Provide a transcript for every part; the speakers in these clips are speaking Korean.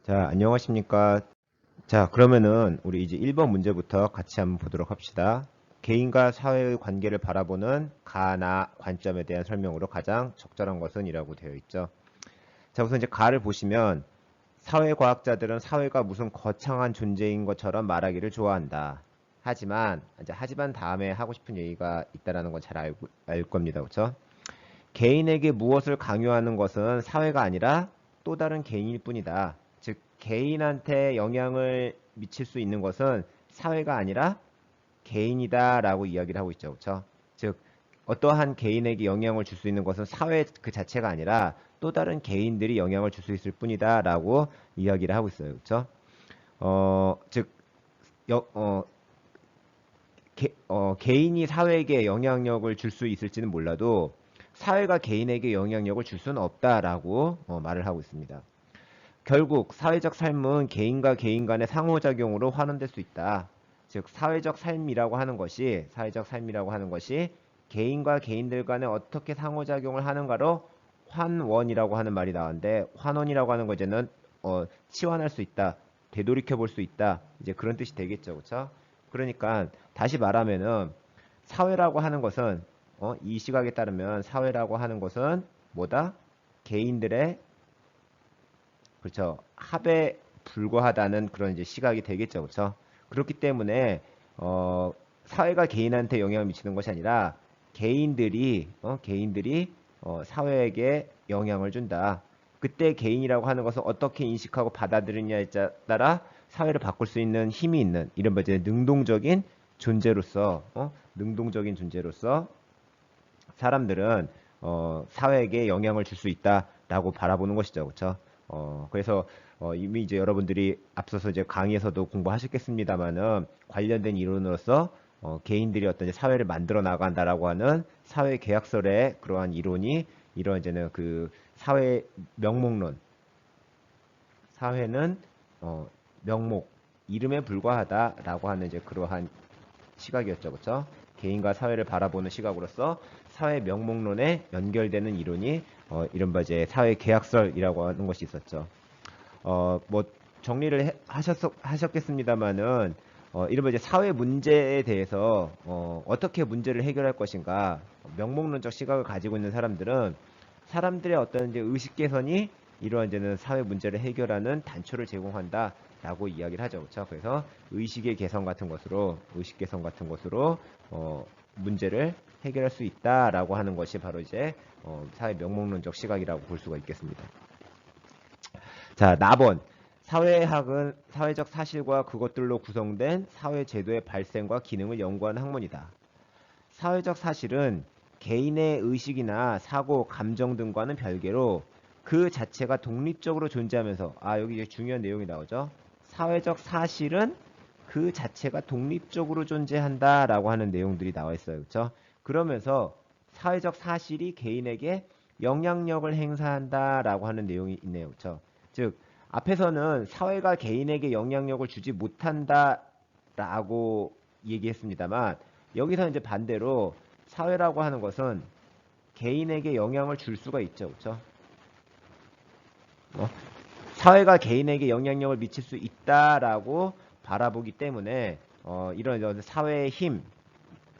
자, 안녕하십니까. 자, 그러면은 우리 이제 1번 문제부터 같이 한번 보도록 합시다. 개인과 사회의 관계를 바라보는 가나 관점에 대한 설명으로 가장 적절한 것은 이라고 되어 있죠. 자, 우선 이제 가를 보시면 사회과학자들은 사회가 무슨 거창한 존재인 것처럼 말하기를 좋아한다. 하지만 다음에 하고 싶은 얘기가 있다라는 건 잘 알 겁니다. 그렇죠? 개인에게 무엇을 강요하는 것은 사회가 아니라 또 다른 개인일 뿐이다. 즉, 개인한테 영향을 미칠 수 있는 것은 사회가 아니라 개인이다라고 이야기를 하고 있죠. 그렇죠? 즉, 어떠한 개인에게 영향을 줄 수 있는 것은 사회 그 자체가 아니라 또 다른 개인들이 영향을 줄 수 있을 뿐이다라고 이야기를 하고 있어요. 그렇죠? 즉, 여- 어, 개인이 사회에게 영향력을 줄 수 있을지는 몰라도 사회가 개인에게 영향력을 줄 수는 없다라고 말을 하고 있습니다. 결국 사회적 삶은 개인과 개인 간의 상호작용으로 환원될 수 있다. 즉 사회적 삶이라고 하는 것이 개인과 개인들 간에 어떻게 상호작용을 하는가로 환원이라고 하는 말이 나왔는데 환원이라고 하는 거 이제는 치환할 수 있다. 되돌이켜 볼 수 있다. 이제 그런 뜻이 되겠죠. 그렇죠? 그러니까 다시 말하면은 사회라고 하는 것은 이 시각에 따르면 사회라고 하는 것은 뭐다? 개인들의 그렇죠. 합에 불과하다는 그런 이제 시각이 되겠죠. 그렇죠? 그렇기 때문에 사회가 개인한테 영향을 미치는 것이 아니라 개인들이 사회에게 영향을 준다. 그때 개인이라고 하는 것을 어떻게 인식하고 받아들이냐에 따라 사회를 바꿀 수 있는 힘이 있는 이런 이제 능동적인 존재로서 사람들은 사회에게 영향을 줄 수 있다라고 바라보는 것이죠. 그렇죠? 그래서 이미 이제 여러분들이 앞서서 이제 강의에서도 공부하셨겠습니다만은 관련된 이론으로서 개인들이 어떤 이제 사회를 만들어 나간다라고 하는 사회 계약설의 그러한 이론이 이런 이제는 그 사회 명목론, 사회는 명목, 이름에 불과하다라고 하는 이제 그러한 시각이었죠. 그렇죠? 개인과 사회를 바라보는 시각으로서 사회 명목론에 연결되는 이론이 이른바 이제 사회 계약설이라고 하는 것이 있었죠. 뭐 정리를 하셨겠습니다만은 이른바 이제 사회 문제에 대해서 어떻게 문제를 해결할 것인가 명목론적 시각을 가지고 있는 사람들은 사람들의 어떤 이제 의식 개선이 이러한 이제는 사회 문제를 해결하는 단초를 제공한다라고 이야기를 하죠. 그렇죠? 그래서 의식 개선 같은 것으로 문제를 해결할 수 있다라고 하는 것이 바로 이제 사회 명목론적 시각이라고 볼 수가 있겠습니다. 자, 나번 사회학은 사회적 사실과 그것들로 구성된 사회 제도의 발생과 기능을 연구하는 학문이다. 사회적 사실은 개인의 의식이나 사고, 감정 등과는 별개로 그 자체가 독립적으로 존재하면서 여기 이제 중요한 내용이 나오죠. 사회적 사실은 그 자체가 독립적으로 존재한다라고 하는 내용들이 나와 있어요. 그렇죠? 그러면서 사회적 사실이 개인에게 영향력을 행사한다라고 하는 내용이 있네요. 그렇죠? 즉 앞에서는 사회가 개인에게 영향력을 주지 못한다라고 얘기했습니다만 여기서 이제 반대로 사회라고 하는 것은 개인에게 영향을 줄 수가 있죠. 그렇죠? 사회가 개인에게 영향력을 미칠 수 있다라고 바라보기 때문에 이런 사회의 힘,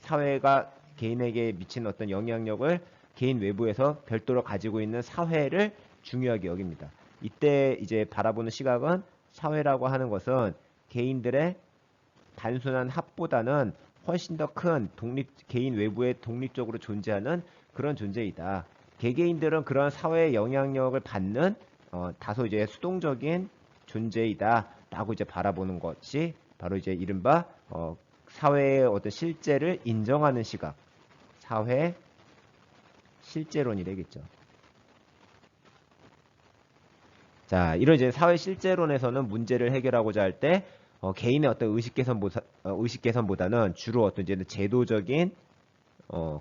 사회가 개인에게 미치는 어떤 영향력을 개인 외부에서 별도로 가지고 있는 사회를 중요하게 여깁니다. 이때 이제 바라보는 시각은 사회라고 하는 것은 개인들의 단순한 합보다는 훨씬 더 큰 개인 외부에 독립적으로 존재하는 그런 존재이다. 개개인들은 그런 사회의 영향력을 받는 다소 이제 수동적인 존재이다라고 이제 바라보는 것이 바로 이제 이른바 사회의 어떤 실제를 인정하는 시각, 사회 실제론이 되겠죠. 자, 이런 이제 사회 실제론에서는 문제를 해결하고자 할 때 개인의 어떤 의식 개선보다는 주로 어떤 이제 제도적인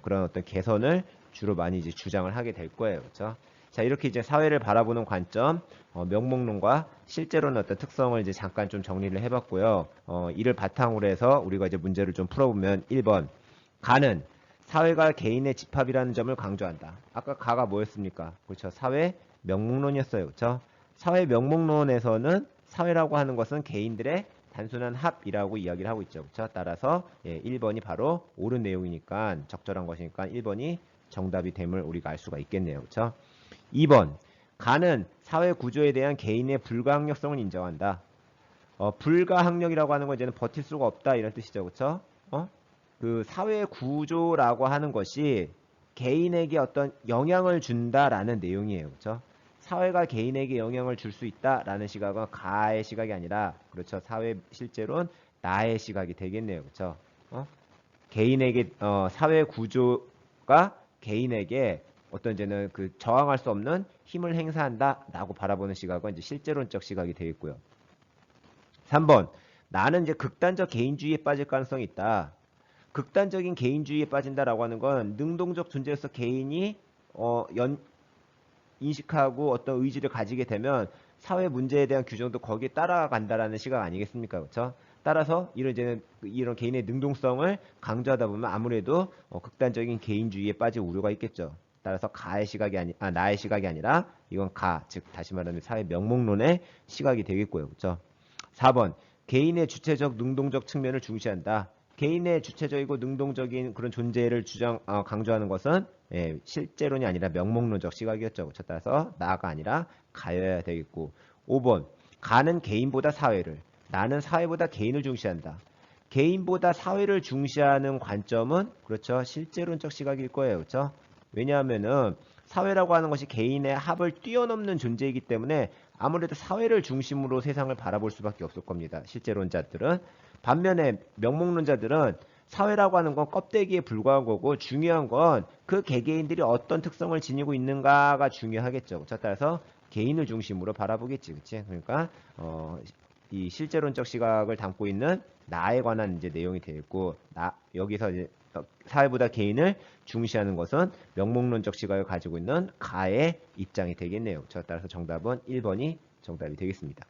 그런 어떤 개선을 주로 많이 이제 주장을 하게 될 거예요. 그렇죠? 자, 이렇게 이제 사회를 바라보는 관점, 명목론과 실제로는 어떤 특성을 이제 잠깐 좀 정리를 해봤고요. 이를 바탕으로 해서 우리가 이제 문제를 좀 풀어보면 1번. 가는 사회가 개인의 집합이라는 점을 강조한다. 아까 가가 뭐였습니까? 그렇죠. 사회 명목론이었어요. 그렇죠. 사회 명목론에서는 사회라고 하는 것은 개인들의 단순한 합이라고 이야기를 하고 있죠. 그렇죠? 따라서 1번이 바로 옳은 내용이니까 적절한 것이니까 1번이 정답이 됨을 우리가 알 수가 있겠네요. 그렇죠? 2번. 가는 사회 구조에 대한 개인의 불가항력성을 인정한다. 불가항력이라고 하는 건 이제는 버틸 수가 없다 이런 뜻이죠. 그렇죠? 그 사회 구조라고 하는 것이 개인에게 어떤 영향을 준다라는 내용이에요. 그렇죠? 사회가 개인에게 영향을 줄 수 있다라는 시각은 가의 시각이 아니라 그렇죠. 사회 실제로는 나의 시각이 되겠네요. 그렇죠? 개인에게 사회 구조가 개인에게 어떤 이제는 그 저항할 수 없는 힘을 행사한다라고 바라보는 시각은 이제 실제론적 시각이 되겠고요. 3번. 나는 이제 극단적 개인주의에 빠질 가능성이 있다. 극단적인 개인주의에 빠진다라고 하는 건 능동적 존재로서 개인이 인식하고 어떤 의지를 가지게 되면 사회 문제에 대한 규정도 거기에 따라간다라는 시각 아니겠습니까? 그렇죠? 따라서 이런 개인의 능동성을 강조하다 보면 아무래도 극단적인 개인주의에 빠질 우려가 있겠죠. 따라서 나의 시각이 아니라 이건 즉 다시 말하면 사회 명목론의 시각이 되겠고요. 그렇죠? 4번. 개인의 주체적 능동적 측면을 중시한다. 개인의 주체적이고 능동적인 그런 존재를 강조하는 것은 실제론이 아니라 명목론적 시각이었죠. 그렇죠? 따라서 나가 아니라 가여야 되겠고. 5번. 가는 개인보다 사회를, 나는 사회보다 개인을 중시한다. 개인보다 사회를 중시하는 관점은 그렇죠. 실제론적 시각일 거예요. 그렇죠? 왜냐하면은 사회라고 하는 것이 개인의 합을 뛰어넘는 존재이기 때문에 아무래도 사회를 중심으로 세상을 바라볼 수밖에 없을 겁니다. 실제론자들은. 반면에 명목론자들은 사회라고 하는 건 껍데기에 불과한 거고 중요한 건 그 개개인들이 어떤 특성을 지니고 있는가가 중요하겠죠. 그렇죠? 따라서 개인을 중심으로 바라보겠지. 그렇지? 그러니까 이 실제론적 시각을 담고 있는 나에 관한 이제 내용이 되겠고 여기서 이제 사회보다 개인을 중시하는 것은 명목론적 시각을 가지고 있는 가의 입장이 되겠네요. 따라서 정답은 1번이 정답이 되겠습니다.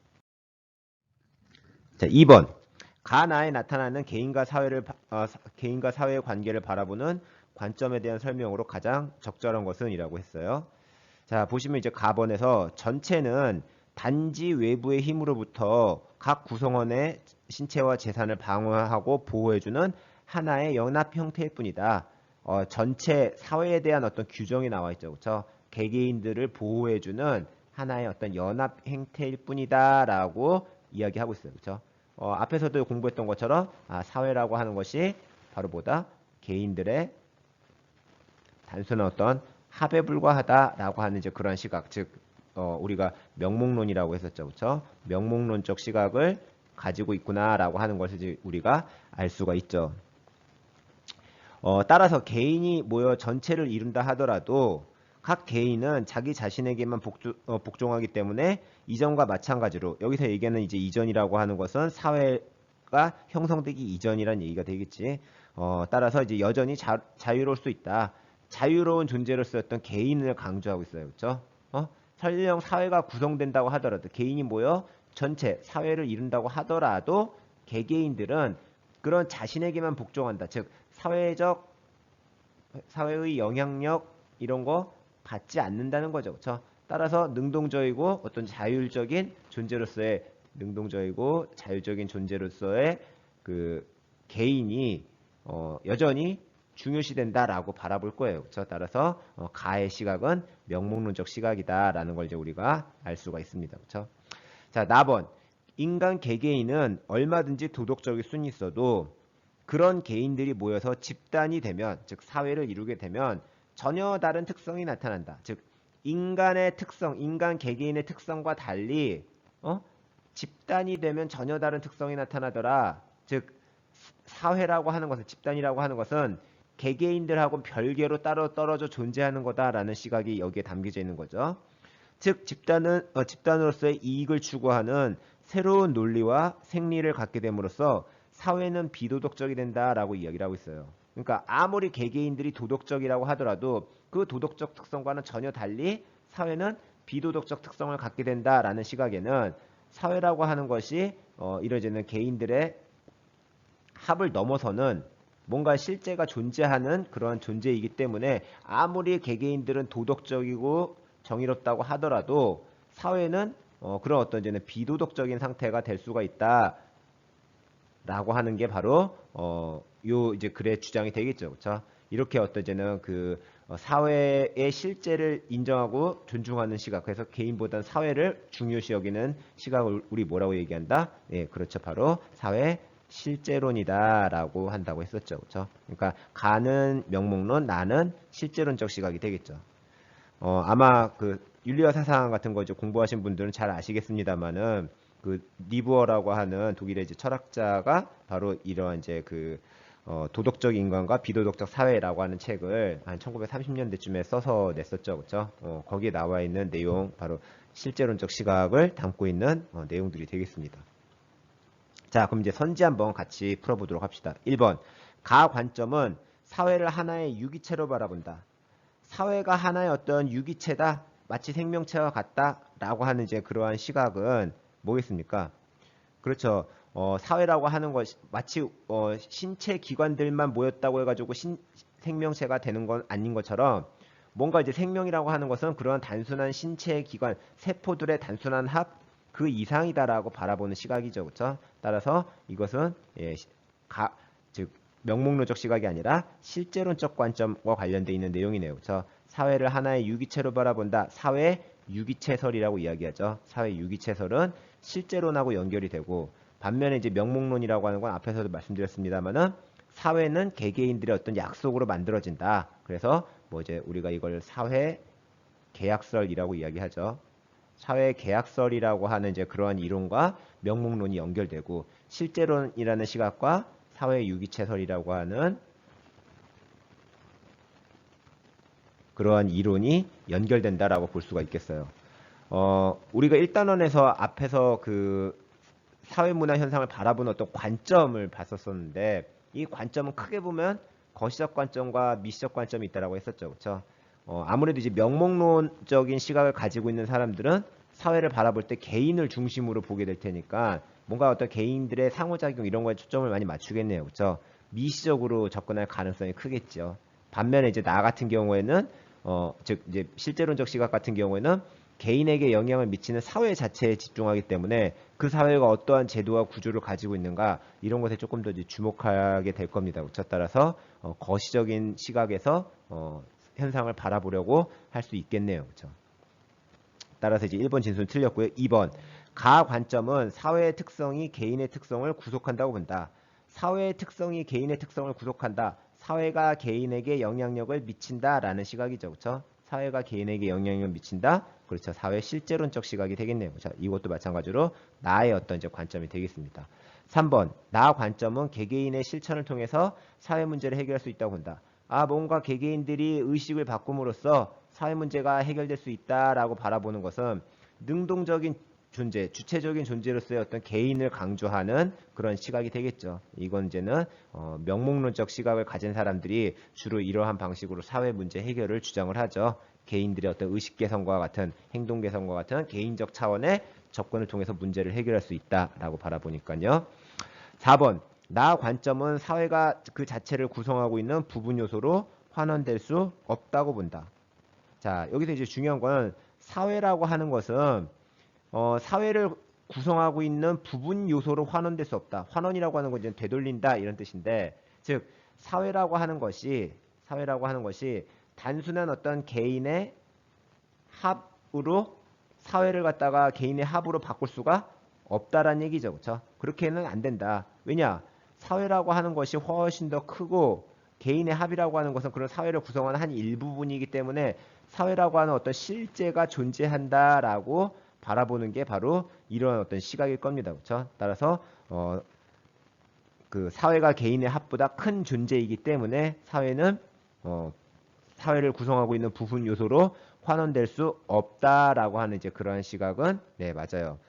자, 2번. 가나에 나타나는 개인과 사회의 관계를 바라보는 관점에 대한 설명으로 가장 적절한 것은 이라고 했어요. 자, 보시면 이제 가번에서 전체는 단지 외부의 힘으로부터 각 구성원의 신체와 재산을 방어하고 보호해주는 하나의 연합 형태일 뿐이다. 전체 사회에 대한 어떤 규정이 나와 있죠. 그렇죠? 개개인들을 보호해주는 하나의 어떤 연합 형태일 뿐이다라고 이야기하고 있어요. 그렇죠? 앞에서도 공부했던 것처럼 사회라고 하는 것이 바로 뭐다? 개인들의 단순한 어떤 합에 불과하다라고 하는 이제 그런 시각, 즉 우리가 명목론이라고 했었죠. 그렇죠? 명목론적 시각을 가지고 있구나라고 하는 것을 이제 우리가 알 수가 있죠. 따라서 개인이 모여 전체를 이룬다 하더라도 각 개인은 자기 자신에게만 복종하기 때문에 이전과 마찬가지로 여기서 얘기하는 이제 이전이라고 하는 것은 사회가 형성되기 이전이란 얘기가 되겠지. 따라서 이제 여전히 자유로울 수 있다. 자유로운 존재로서 어떤 개인을 강조하고 있어요. 그렇죠? 설령 사회가 구성된다고 하더라도 개인이 모여 전체 사회를 이룬다고 하더라도 개개인들은 그런 자신에게만 복종한다. 즉 사회의 영향력 이런 거 받지 않는다는 거죠. 그렇죠? 따라서 능동적이고 어떤 자율적인 존재로서의 그 개인이 여전히 중요시된다라고 바라볼 거예요. 그렇죠? 따라서 가의 시각은 명목론적 시각이다라는 걸 이제 우리가 알 수가 있습니다. 그렇죠? 자, 나번. 인간 개개인은 얼마든지 도덕적일 수는 있어도 그런 개인들이 모여서 집단이 되면, 즉 사회를 이루게 되면 전혀 다른 특성이 나타난다. 즉 인간의 특성, 인간 개개인의 특성과 달리 집단이 되면 전혀 다른 특성이 나타나더라. 즉 사회라고 하는 것은, 집단이라고 하는 것은 개개인들하고 별개로 따로 떨어져 존재하는 거다라는 시각이 여기에 담겨져 있는 거죠. 즉 집단으로서의 이익을 추구하는 새로운 논리와 생리를 갖게 됨으로써 사회는 비도덕적이 된다라고 이야기를 하고 있어요. 그러니까 아무리 개개인들이 도덕적이라고 하더라도 그 도덕적 특성과는 전혀 달리 사회는 비도덕적 특성을 갖게 된다라는 시각에는 사회라고 하는 것이 이루어지는 개인들의 합을 넘어서는 뭔가 실제가 존재하는 그런 존재이기 때문에 아무리 개개인들은 도덕적이고 정의롭다고 하더라도 사회는 그런 어떤 이제는 비도덕적인 상태가 될 수가 있다라고 하는 게 바로 요 이제 글의 주장이 되겠죠. 그렇죠? 이렇게 어떤 이제는 그 사회의 실제를 인정하고 존중하는 시각, 그래서 개인보다는 사회를 중요시 여기는 시각을 우리 뭐라고 얘기한다? 예, 그렇죠. 바로 사회 실제론이다라고 한다고 했었죠. 그렇죠? 그러니까 가는 명목론, 나는 실제론적 시각이 되겠죠. 아마 그 윤리와 사상 같은 거 이제 공부하신 분들은 잘 아시겠습니다만은 그 니부어라고 하는 독일의 이제 철학자가 바로 이러한 이제 그 도덕적 인간과 비도덕적 사회라고 하는 책을 한 1930년대쯤에 써서 냈었죠. 그렇죠? 거기에 나와 있는 내용 바로 실제론적 시각을 담고 있는 내용들이 되겠습니다. 자, 그럼 이제 선지 한번 같이 풀어보도록 합시다. 1번. 가 관점은 사회를 하나의 유기체로 바라본다. 사회가 하나의 어떤 유기체다, 마치 생명체와 같다라고 하는 이제 그러한 시각은 뭐겠습니까? 그렇죠. 사회라고 하는 것이 마치 신체 기관들만 모였다고 해가지고 생명체가 되는 건 아닌 것처럼 뭔가 이제 생명이라고 하는 것은 그런 단순한 신체 기관, 세포들의 단순한 합 그 이상이다라고 바라보는 시각이죠, 그렇죠? 따라서 이것은 즉 명목론적 시각이 아니라 실제론적 관점과 관련되어 있는 내용이네요, 그렇죠? 사회를 하나의 유기체로 바라본다. 사회 유기체설이라고 이야기하죠. 사회 유기체설은 실제론하고 연결이 되고 반면에 이제 명목론이라고 하는 건 앞에서도 말씀드렸습니다만은 사회는 개개인들의 어떤 약속으로 만들어진다. 그래서 뭐 이제 우리가 이걸 사회 계약설이라고 이야기하죠. 사회 계약설이라고 하는 이제 그러한 이론과 명목론이 연결되고 실제론이라는 시각과 사회 유기체설이라고 하는 그러한 이론이 연결된다라고 볼 수가 있겠어요. 우리가 1단원에서 앞에서 그 사회문화 현상을 바라보는 어떤 관점을 봤었었는데 이 관점은 크게 보면 거시적 관점과 미시적 관점이 있다라고 했었죠. 그렇죠? 아무래도 이제 명목론적인 시각을 가지고 있는 사람들은 사회를 바라볼 때 개인을 중심으로 보게 될 테니까 뭔가 어떤 개인들의 상호작용 이런 거에 초점을 많이 맞추겠네요. 그렇죠? 미시적으로 접근할 가능성이 크겠죠. 반면에 이제 나 같은 경우에는 즉 이제 실제론적 시각 같은 경우에는 개인에게 영향을 미치는 사회 자체에 집중하기 때문에 그 사회가 어떠한 제도와 구조를 가지고 있는가 이런 것에 조금 더 이제 주목하게 될 겁니다. 그렇죠? 따라서 거시적인 시각에서 현상을 바라보려고 할 수 있겠네요. 그렇죠? 따라서 이제 1번 진술은 틀렸고요. 2번 가 관점은 사회의 특성이 개인의 특성을 구속한다고 본다. 사회의 특성이 개인의 특성을 구속한다. 사회가 개인에게 영향력을 미친다라는 시각이죠. 그렇죠? 사회가 개인에게 영향력을 미친다. 그렇죠. 사회 실제론적 시각이 되겠네요. 자, 이것도 마찬가지로 나의 어떤 이제 관점이 되겠습니다. 3번 나 관점은 개개인의 실천을 통해서 사회 문제를 해결할 수 있다고 본다. 뭔가 개개인들이 의식을 바꿈으로써 사회 문제가 해결될 수 있다라고 바라보는 것은 능동적인 존재, 주체적인 존재로서의 어떤 개인을 강조하는 그런 시각이 되겠죠. 이건 이제는 명목론적 시각을 가진 사람들이 주로 이러한 방식으로 사회 문제 해결을 주장을 하죠. 개인들의 어떤 의식 개선과 같은 행동 개선과 같은 개인적 차원의 접근을 통해서 문제를 해결할 수 있다라고 바라보니까요. 4번 나 관점은 사회가 그 자체를 구성하고 있는 부분 요소로 환원될 수 없다고 본다. 자, 여기서 이제 중요한 건 사회라고 하는 것은 사회를 구성하고 있는 부분 요소로 환원될 수 없다. 환원이라고 하는 건 이제 되돌린다 이런 뜻인데, 즉 사회라고 하는 것이 단순한 어떤 개인의 합으로 사회를 갖다가 개인의 합으로 바꿀 수가 없다라는 얘기죠. 그렇죠? 그렇게는 안 된다. 왜냐? 사회라고 하는 것이 훨씬 더 크고 개인의 합이라고 하는 것은 그런 사회를 구성하는 한 일부분이기 때문에 사회라고 하는 어떤 실제가 존재한다라고 바라보는 게 바로 이런 어떤 시각일 겁니다. 그렇죠? 따라서 그 사회가 개인의 합보다 큰 존재이기 때문에 사회는 사회를 구성하고 있는 부분 요소로 환원될 수 없다라고 하는 이제 그러한 시각은 네, 맞아요.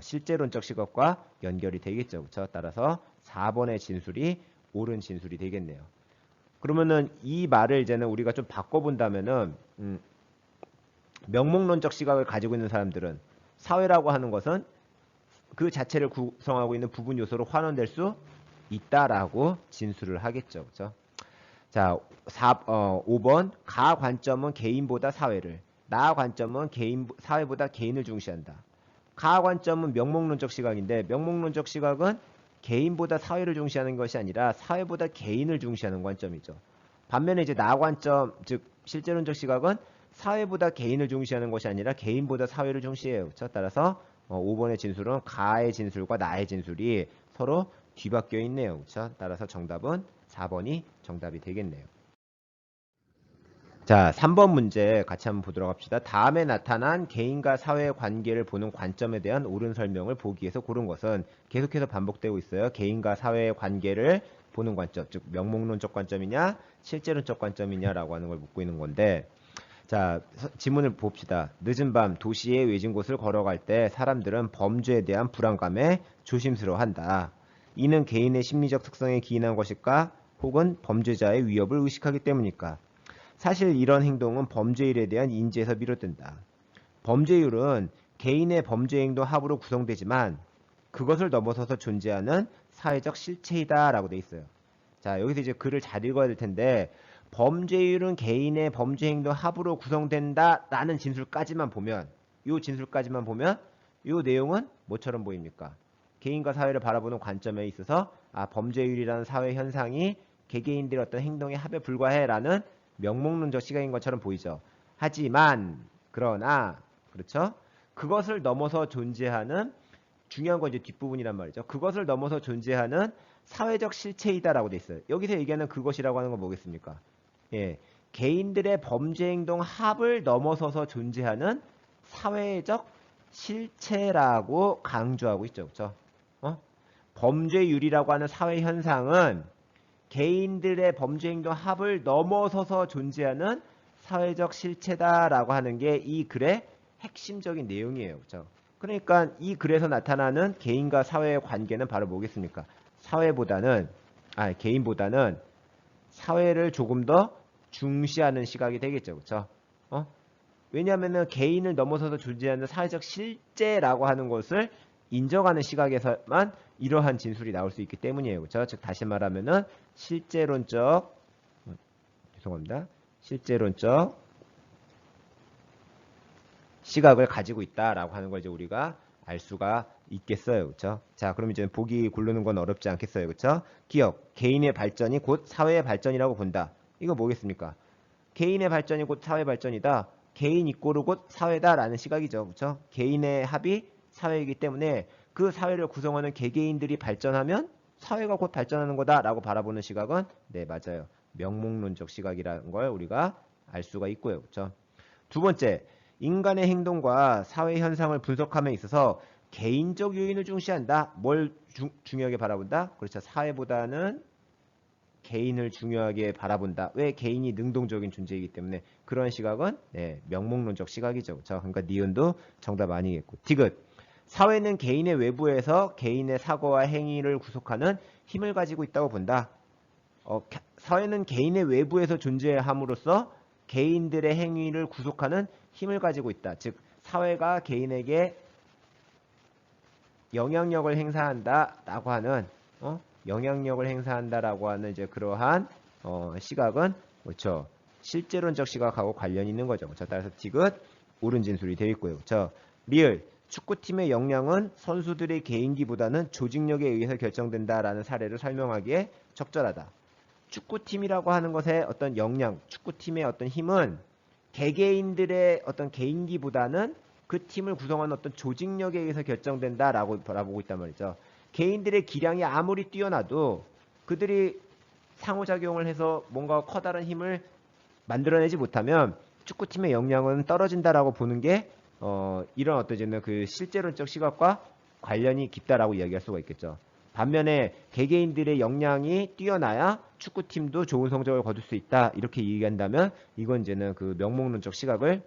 실제론적 시각과 연결이 되겠죠. 그렇죠? 따라서 4번의 진술이 옳은 진술이 되겠네요. 그러면은 이 말을 이제는 우리가 좀 바꿔본다면은 명목론적 시각을 가지고 있는 사람들은 사회라고 하는 것은 그 자체를 구성하고 있는 부분 요소로 환원될 수 있다라고 진술을 하겠죠. 그렇죠? 자, 5번 가 관점은 개인보다 사회를, 나 관점은 사회보다 개인을 중시한다. 가 관점은 명목론적 시각인데 명목론적 시각은 개인보다 사회를 중시하는 것이 아니라 사회보다 개인을 중시하는 관점이죠. 반면에 이제 나 관점, 즉 실제론적 시각은 사회보다 개인을 중시하는 것이 아니라 개인보다 사회를 중시해요. 그렇죠? 따라서 5번의 진술은 가의 진술과 나의 진술이 서로 뒤바뀌어 있네요. 그렇죠? 따라서 정답은 4번이 정답이 되겠네요. 자, 3번 문제 같이 한번 보도록 합시다. 다음에 나타난 개인과 사회의 관계를 보는 관점에 대한 옳은 설명을 보기 위해서 고른 것은 계속해서 반복되고 있어요. 개인과 사회의 관계를 보는 관점, 즉 명목론적 관점이냐 실제론적 관점이냐라고 하는 걸 묻고 있는 건데, 자, 지문을 봅시다. 늦은 밤 도시의 외진 곳을 걸어갈 때 사람들은 범죄에 대한 불안감에 조심스러워한다. 이는 개인의 심리적 특성에 기인한 것일까? 혹은 범죄자의 위협을 의식하기 때문일까? 사실 이런 행동은 범죄율에 대한 인지에서 비롯된다. 범죄율은 개인의 범죄 행동 합으로 구성되지만 그것을 넘어서서 존재하는 사회적 실체이다 라고 돼 있어요. 자, 여기서 이제 글을 잘 읽어야 될 텐데, 범죄율은 개인의 범죄 행동 합으로 구성된다 라는 진술까지만 보면, 이 내용은 뭐처럼 보입니까? 개인과 사회를 바라보는 관점에 있어서 범죄율이라는 사회 현상이 개개인들의 어떤 행동의 합에 불과해 라는 명목론적 시각인 것처럼 보이죠. 하지만 그러나 그렇죠? 그것을 넘어서 존재하는, 중요한 건 이제 뒷부분이란 말이죠. 그것을 넘어서 존재하는 사회적 실체이다라고 돼 있어요. 여기서 얘기하는 그것이라고 하는 건 뭐겠습니까? 예, 개인들의 범죄 행동 합을 넘어서서 존재하는 사회적 실체라고 강조하고 있죠. 그렇죠? 범죄율이라고 하는 사회 현상은 개인들의 범죄 행동 합을 넘어서서 존재하는 사회적 실체다라고 하는 게 이 글의 핵심적인 내용이에요. 그렇죠? 그러니까 이 글에서 나타나는 개인과 사회의 관계는 바로 뭐겠습니까? 개인보다는 사회를 조금 더 중시하는 시각이 되겠죠. 그렇죠? 왜냐하면 개인을 넘어서서 존재하는 사회적 실제라고 하는 것을 인정하는 시각에서만 이러한 진술이 나올 수 있기 때문이에요. 그렇죠? 즉 다시 말하면은 실제론적 시각을 가지고 있다라고 하는 걸 이제 우리가 알 수가 있겠어요. 그렇죠? 자, 그럼 이제 보기 고르는 건 어렵지 않겠어요. 그렇죠? 기억, 개인의 발전이 곧 사회의 발전이라고 본다. 이거 뭐겠습니까? 개인의 발전이 곧 사회 발전이다. 개인 이꼬르 곧 사회다라는 시각이죠. 그렇죠? 개인의 합이 사회이기 때문에 그 사회를 구성하는 개개인들이 발전하면 사회가 곧 발전하는 거다라고 바라보는 시각은 네, 맞아요. 명목론적 시각이라는 걸 우리가 알 수가 있고요. 그렇죠? 두 번째, 인간의 행동과 사회 현상을 분석함에 있어서 개인적 요인을 중시한다. 뭘 중요하게 바라본다? 그렇죠. 사회보다는 개인을 중요하게 바라본다. 왜? 개인이 능동적인 존재이기 때문에. 그런 시각은 네, 명목론적 시각이죠. 그렇죠? 그러니까 니은도 정답 아니겠고. 디귿. 사회는 개인의 외부에서 개인의 사고와 행위를 구속하는 힘을 가지고 있다고 본다. 사회는 개인의 외부에서 존재함으로써 개인들의 행위를 구속하는 힘을 가지고 있다. 즉 사회가 개인에게 영향력을 행사한다라고 하는 영향력을 행사한다라고 하는 이제 그러한 시각은 그렇죠. 실제론적 시각하고 관련이 있는 거죠. 그렇죠. 따라서 디귿 옳은 진술이 되어 있고요. 그렇죠. 리을 축구팀의 역량은 선수들의 개인기보다는 조직력에 의해서 결정된다라는 사례를 설명하기에 적절하다. 축구팀이라고 하는 것의 어떤 역량, 축구팀의 어떤 힘은 개개인들의 어떤 개인기보다는 그 팀을 구성하는 어떤 조직력에 의해서 결정된다라고 바라보고 있단 말이죠. 개인들의 기량이 아무리 뛰어나도 그들이 상호작용을 해서 뭔가 커다란 힘을 만들어내지 못하면 축구팀의 역량은 떨어진다라고 보는 게 이런 어떤 그 실제론적 시각과 관련이 깊다라고 이야기할 수가 있겠죠. 반면에 개개인들의 역량이 뛰어나야 축구팀도 좋은 성적을 거둘 수 있다. 이렇게 얘기한다면 이건 이제는 그 명목론적 시각을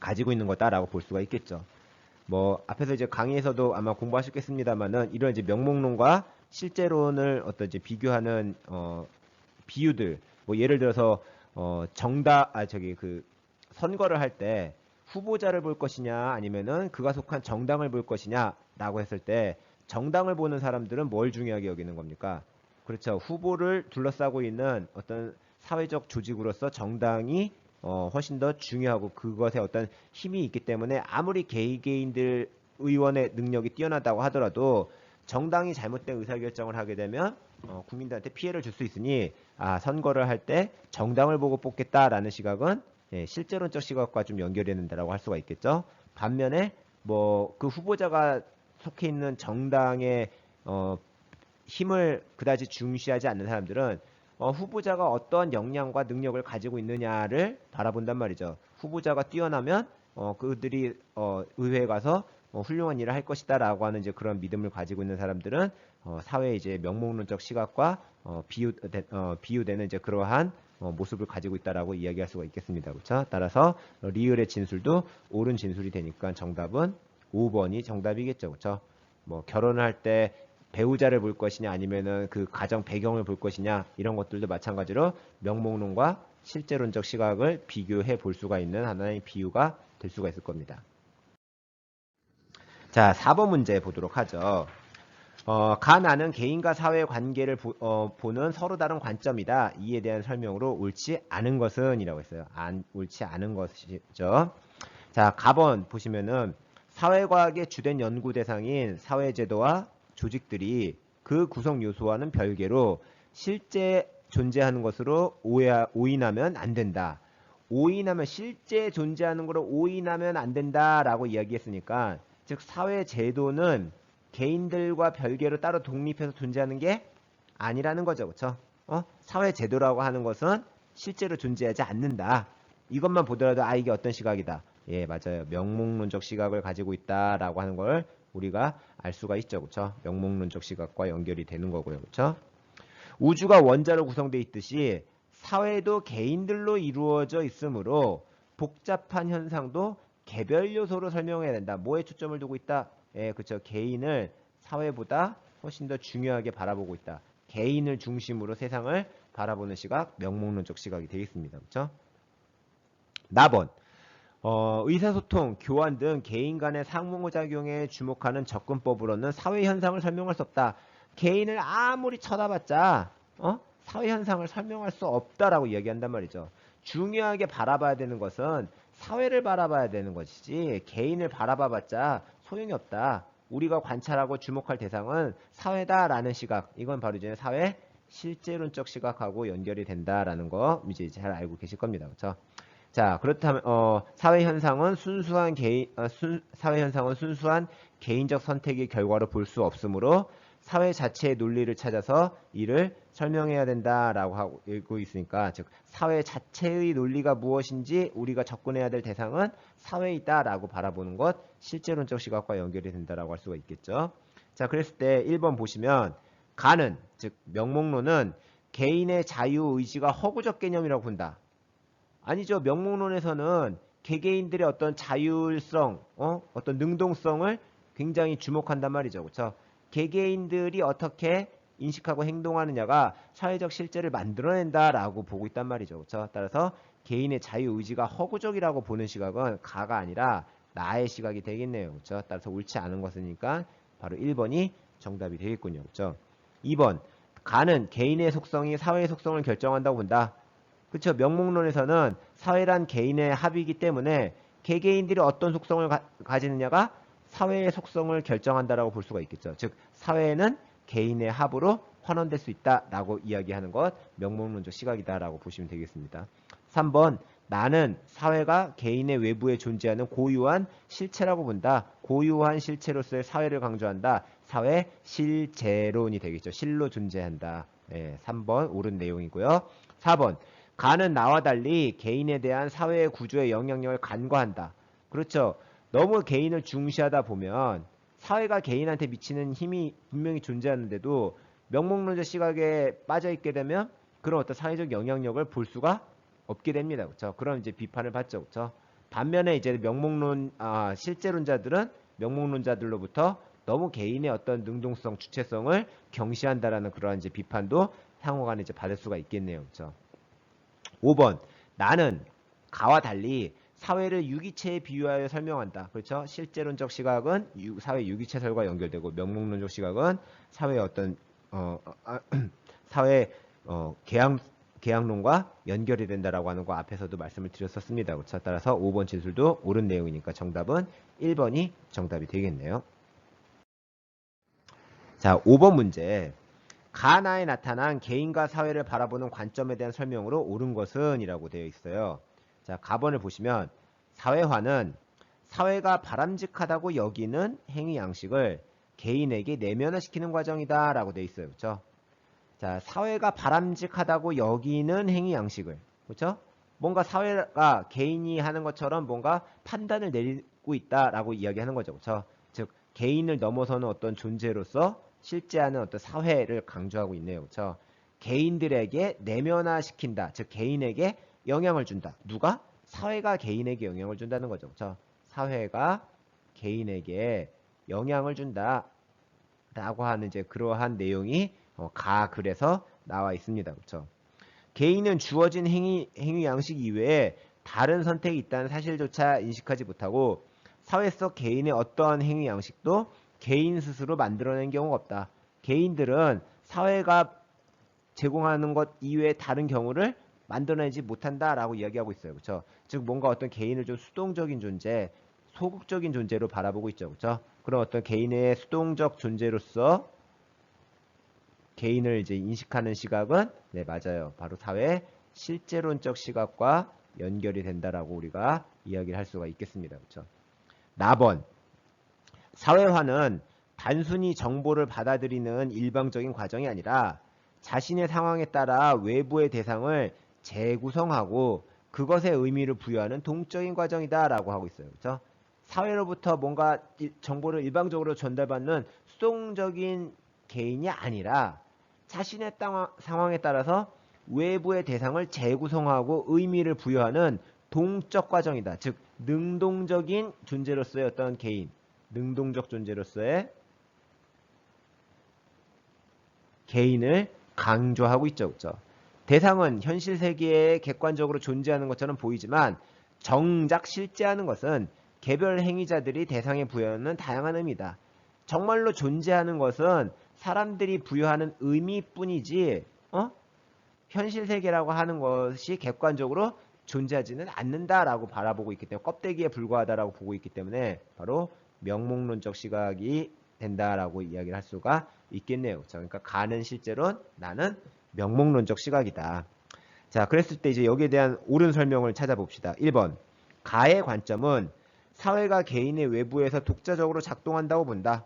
가지고 있는 거다라고 볼 수가 있겠죠. 뭐 앞에서 이제 강의에서도 아마 공부하셨겠습니다만은 이런 이제 명목론과 실제론을 어떤 이제 비교하는 비유들, 뭐 예를 들어서 선거를 할 때 후보자를 볼 것이냐 아니면은 그가 속한 정당을 볼 것이냐라고 했을 때 정당을 보는 사람들은 뭘 중요하게 여기는 겁니까? 그렇죠. 후보를 둘러싸고 있는 어떤 사회적 조직으로서 정당이 훨씬 더 중요하고 그것에 어떤 힘이 있기 때문에 아무리 개개인들의 국회의원의 능력이 뛰어나다고 하더라도 정당이 잘못된 의사결정을 하게 되면 국민들한테 피해를 줄 수 있으니 선거를 할 때 정당을 보고 뽑겠다라는 시각은 실제론적 시각과 좀 연결이 된다고 할 수가 있겠죠. 반면에 뭐 그 후보자가 속해 있는 정당의 힘을 그다지 중시하지 않는 사람들은 후보자가 어떤 역량과 능력을 가지고 있느냐를 바라본단 말이죠. 후보자가 뛰어나면 그들이 의회에 가서 훌륭한 일을 할 것이다라고 하는 이제 그런 믿음을 가지고 있는 사람들은 사회의 이제 명목론적 시각과 비유되는 이제 그러한 모습을 가지고 있다라고 이야기할 수가 있겠습니다. 그렇죠? 따라서 리을의 진술도 옳은 진술이 되니까 정답은 5번이 정답이겠죠. 그렇죠? 뭐 결혼을 할 때 배우자를 볼 것이냐 아니면은 그 가정 배경을 볼 것이냐 이런 것들도 마찬가지로 명목론과 실제론적 시각을 비교해 볼 수가 있는 하나의 비유가 될 수가 있을 겁니다. 자, 4번 문제 보도록 하죠. 가나는 개인과 사회의 관계를 보는 서로 다른 관점이다. 이에 대한 설명으로 옳지 않은 것은 이라고 했어요. 옳지 않은 것이죠. 자, 가번 보시면은 사회과학의 주된 연구 대상인 사회제도와 조직들이 그 구성 요소와는 별개로 실제 존재하는 것으로 오인하면 안 된다. 오인하면 실제 존재하는 것으로 오인하면 안 된다라고 이야기했으니까 즉 사회제도는 개인들과 별개로 따로 독립해서 존재하는 게 아니라는 거죠. 그렇죠? 사회제도라고 하는 것은 실제로 존재하지 않는다. 이것만 보더라도 이게 어떤 시각이다. 예, 맞아요. 명목론적 시각을 가지고 있다라고 하는 걸 우리가 알 수가 있죠. 그렇죠? 명목론적 시각과 연결이 되는 거고요. 그렇죠? 우주가 원자로 구성되어 있듯이 사회도 개인들로 이루어져 있으므로 복잡한 현상도 개별 요소로 설명해야 된다. 뭐에 초점을 두고 있다? 예, 그렇죠. 개인을 사회보다 훨씬 더 중요하게 바라보고 있다. 개인을 중심으로 세상을 바라보는 시각, 명목론적 시각이 되겠습니다. 그렇죠? 나번 의사소통, 교환 등 개인 간의 상호작용에 주목하는 접근법으로는 사회 현상을 설명할 수 없다. 개인을 아무리 쳐다봤자 사회 현상을 설명할 수 없다라고 이야기한단 말이죠. 중요하게 바라봐야 되는 것은 사회를 바라봐야 되는 것이지 개인을 바라봐봤자 소용이 없다. 우리가 관찰하고 주목할 대상은 사회다라는 시각. 이건 바로 이제 사회 실제론적 시각하고 연결이 된다라는 거 이제 잘 알고 계실 겁니다. 그렇죠? 자, 그렇다면 사회 현상은 순수한 개인적 선택의 결과로 볼 수 없으므로 사회 자체의 논리를 찾아서 이를 설명해야 된다라고 하고 있으니까 즉 사회 자체의 논리가 무엇인지 우리가 접근해야 될 대상은 사회이다라고 바라보는 것 실제론적 시각과 연결이 된다라고 할 수가 있겠죠. 자, 그랬을 때 1번 보시면 가는 즉 명목론은 개인의 자유의지가 허구적 개념이라고 본다. 아니죠. 명목론에서는 개개인들의 어떤 자율성, 어떤 능동성을 굉장히 주목한단 말이죠. 그렇죠? 개개인들이 어떻게 인식하고 행동하느냐가 사회적 실제를 만들어낸다라고 보고 있단 말이죠. 그렇죠? 따라서 개인의 자유의지가 허구적이라고 보는 시각은 가가 아니라 나의 시각이 되겠네요. 그렇죠? 따라서 옳지 않은 것이니까 바로 1번이 정답이 되겠군요. 그렇죠? 2번 가는 개인의 속성이 사회의 속성을 결정한다고 본다. 그렇죠. 명목론에서는 사회란 개인의 합이기 때문에 개개인들이 어떤 속성을 가지느냐가 사회의 속성을 결정한다라고 볼 수가 있겠죠. 즉 사회는 개인의 합으로 환원될 수 있다라고 이야기하는 것 명목론적 시각이다라고 보시면 되겠습니다. 3번 나는 사회가 개인의 외부에 존재하는 고유한 실체라고 본다. 고유한 실체로서의 사회를 강조한다. 사회 실제론이 되겠죠. 실로 존재한다. 3번 옳은 내용이고요. 4번 가는 나와 달리 개인에 대한 사회의 구조의 영향력을 간과한다. 그렇죠. 너무 개인을 중시하다 보면 사회가 개인한테 미치는 힘이 분명히 존재하는데도 명목론적 시각에 빠져있게 되면 그런 어떤 사회적 영향력을 볼 수가 없게 됩니다. 그렇죠. 그럼 이제 비판을 받죠. 그렇죠. 반면에 이제 실제론자들은 명목론자들로부터 너무 개인의 어떤 능동성, 주체성을 경시한다라는 그러한 이제 비판도 상호간에 이제 받을 수가 있겠네요. 그렇죠. 5번 나는 가와 달리 사회를 유기체에 비유하여 설명한다. 그렇죠? 실제론적 시각은 사회 유기체설과 연결되고 명목론적 시각은 사회의 어떤 사회 계약론과 연결이 된다라고 하는 거 앞에서도 말씀을 드렸었습니다. 그렇죠? 따라서 5번 진술도 옳은 내용이니까 정답은 1번이 정답이 되겠네요. 자, 5번 문제. 가나에 나타난 개인과 사회를 바라보는 관점에 대한 설명으로 옳은 것은 이라고 되어 있어요. 자, 가번을 보시면 사회화는 사회가 바람직하다고 여기는 행위 양식을 개인에게 내면화시키는 과정이다 라고 되어 있어요. 그렇죠? 자, 사회가 바람직하다고 여기는 행위 양식을, 그렇죠? 뭔가 사회가 개인이 하는 것처럼 뭔가 판단을 내리고 있다라고 이야기하는 거죠. 그렇죠? 즉 개인을 넘어서는 어떤 존재로서 실제하는 어떤 사회를 강조하고 있네요. 그렇죠? 개인들에게 내면화시킨다. 즉 개인에게 영향을 준다. 누가? 사회가 개인에게 영향을 준다는 거죠. 그렇죠? 사회가 개인에게 영향을 준다. 라고 하는 이제 그러한 내용이 가글에서 나와 있습니다. 그렇죠? 개인은 주어진 행위 양식 이외에 다른 선택이 있다는 사실조차 인식하지 못하고 사회 속 개인의 어떠한 행위 양식도 개인 스스로 만들어낸 경우가 없다. 개인들은 사회가 제공하는 것 이외에 다른 경우를 만들어내지 못한다라고 이야기하고 있어요. 그렇죠? 즉 뭔가 어떤 개인을 좀 수동적인 존재, 소극적인 존재로 바라보고 있죠. 그렇죠? 그런 어떤 개인의 수동적 존재로서 개인을 이제 인식하는 시각은 네, 맞아요. 바로 사회 실제론적 시각과 연결이 된다라고 우리가 이야기를 할 수가 있겠습니다. 그렇죠? 나번 사회화는 단순히 정보를 받아들이는 일방적인 과정이 아니라 자신의 상황에 따라 외부의 대상을 재구성하고 그것에 의미를 부여하는 동적인 과정이다라고 하고 있어요. 그렇죠? 사회로부터 뭔가 정보를 일방적으로 전달받는 수동적인 개인이 아니라 자신의 상황에 따라서 외부의 대상을 재구성하고 의미를 부여하는 동적 과정이다. 즉 능동적인 존재로서의 어떤 개인, 능동적 존재로서의 개인을 강조하고 있죠. 그렇죠? 대상은 현실 세계에 객관적으로 존재하는 것처럼 보이지만 정작 실제하는 것은 개별 행위자들이 대상에 부여하는 다양한 의미다. 정말로 존재하는 것은 사람들이 부여하는 의미뿐이지 현실 세계라고 하는 것이 객관적으로 존재하지는 않는다라고 바라보고 있기 때문에 껍데기에 불과하다라고 보고 있기 때문에 바로 명목론적 시각이 된다라고 이야기를 할 수가 있겠네요. 그렇죠? 그러니까 가는 실제론, 나는 명목론적 시각이다. 자, 그랬을 때 이제 여기에 대한 옳은 설명을 찾아봅시다. 1번. 가의 관점은 사회가 개인의 외부에서 독자적으로 작동한다고 본다.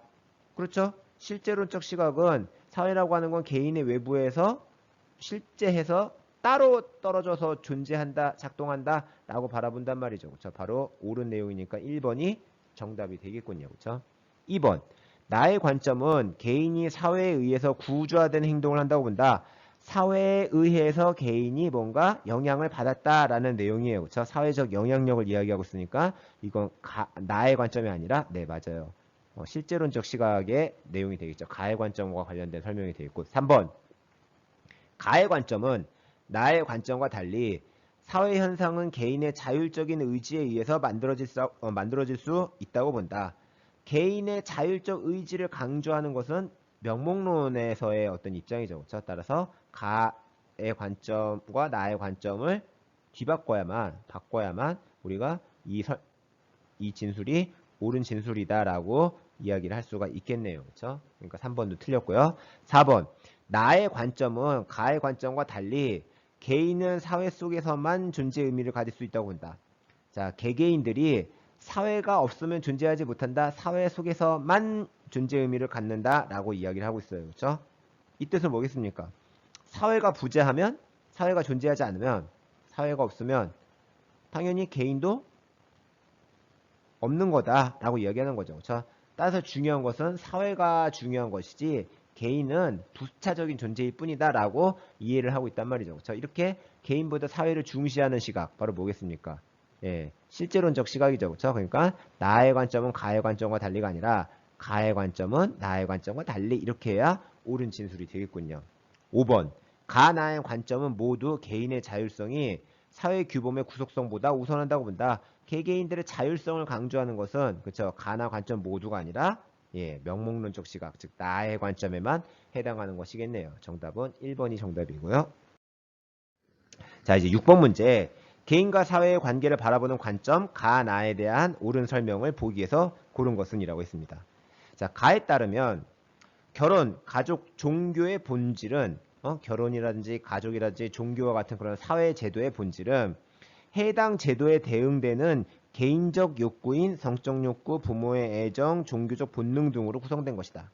그렇죠? 실제론적 시각은 사회라고 하는 건 개인의 외부에서 실제해서 따로 떨어져서 존재한다, 작동한다 라고 바라본단 말이죠. 그렇죠? 바로 옳은 내용이니까 1번이 정답이 되겠군요. 그렇죠? 2번. 나의 관점은 개인이 사회에 의해서 구조화된 행동을 한다고 본다. 사회에 의해서 개인이 뭔가 영향을 받았다라는 내용이에요. 그렇죠? 사회적 영향력을 이야기하고 있으니까 이건 나의 관점이 아니라 네, 맞아요. 실제론적 시각의 내용이 되겠죠. 가의 관점과 관련된 설명이 되겠고 3번. 가의 관점은 나의 관점과 달리 사회 현상은 개인의 자율적인 의지에 의해서 만들어질 수 있다고 본다. 개인의 자율적 의지를 강조하는 것은 명목론에서의 어떤 입장이죠. 그렇죠? 따라서 가의 관점과 나의 관점을 바꿔야만 우리가 이 진술이 옳은 진술이다라고 이야기를 할 수가 있겠네요. 그렇죠? 그러니까 3번도 틀렸고요. 4번. 나의 관점은 가의 관점과 달리 개인은 사회 속에서만 존재 의미를 가질 수 있다고 본다. 자, 개개인들이 사회가 없으면 존재하지 못한다. 사회 속에서만 존재 의미를 갖는다라고 이야기를 하고 있어요. 그렇죠? 이 뜻은 뭐겠습니까? 사회가 부재하면, 사회가 존재하지 않으면, 사회가 없으면 당연히 개인도 없는 거다라고 이야기하는 거죠. 그렇죠? 따라서 중요한 것은 사회가 중요한 것이지 개인은 부차적인 존재일 뿐이다라고 이해를 하고 있단 말이죠. 그렇죠? 이렇게 개인보다 사회를 중시하는 시각 바로 뭐겠습니까? 예, 실제론적 시각이죠. 그렇죠? 그러니까 나의 관점은 가의 관점과 달리가 아니라 가의 관점은 나의 관점과 달리 이렇게 해야 옳은 진술이 되겠군요. 5번. 가 나의 관점은 모두 개인의 자율성이 사회 규범의 구속성보다 우선한다고 본다. 개개인들의 자율성을 강조하는 것은 그렇죠. 가나 관점 모두가 아니라 예, 명목론적 시각, 즉 나의 관점에만 해당하는 것이겠네요. 정답은 1번이 정답이고요. 자, 이제 6번 문제. 개인과 사회의 관계를 바라보는 관점, 가, 나에 대한 옳은 설명을 보기에서 고른 것은 이라고 했습니다. 자, 가에 따르면 결혼, 가족, 종교의 본질은 결혼이라든지 가족이라든지 종교와 같은 그런 사회 제도의 본질은 해당 제도에 대응되는 개인적 욕구인 성적 욕구, 부모의 애정, 종교적 본능 등으로 구성된 것이다.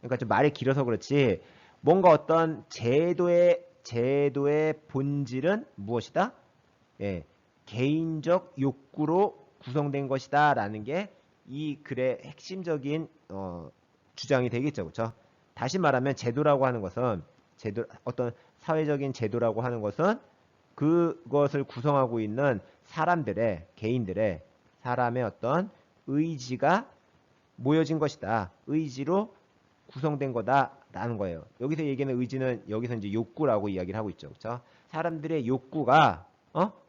그러니까 좀 말이 길어서 그렇지 뭔가 어떤 제도의 본질은 무엇이다? 예, 개인적 욕구로 구성된 것이다 라는 게 이 글의 핵심적인 주장이 되겠죠. 그렇죠? 다시 말하면 제도라고 하는 것은 어떤 사회적인 제도라고 하는 것은 그것을 구성하고 있는 개인들의 사람의 어떤 의지가 모여진 것이다. 의지로 구성된 거다라는 거예요. 여기서 얘기하는 의지는 여기서 이제 욕구라고 이야기를 하고 있죠. 그렇죠? 사람들의 욕구가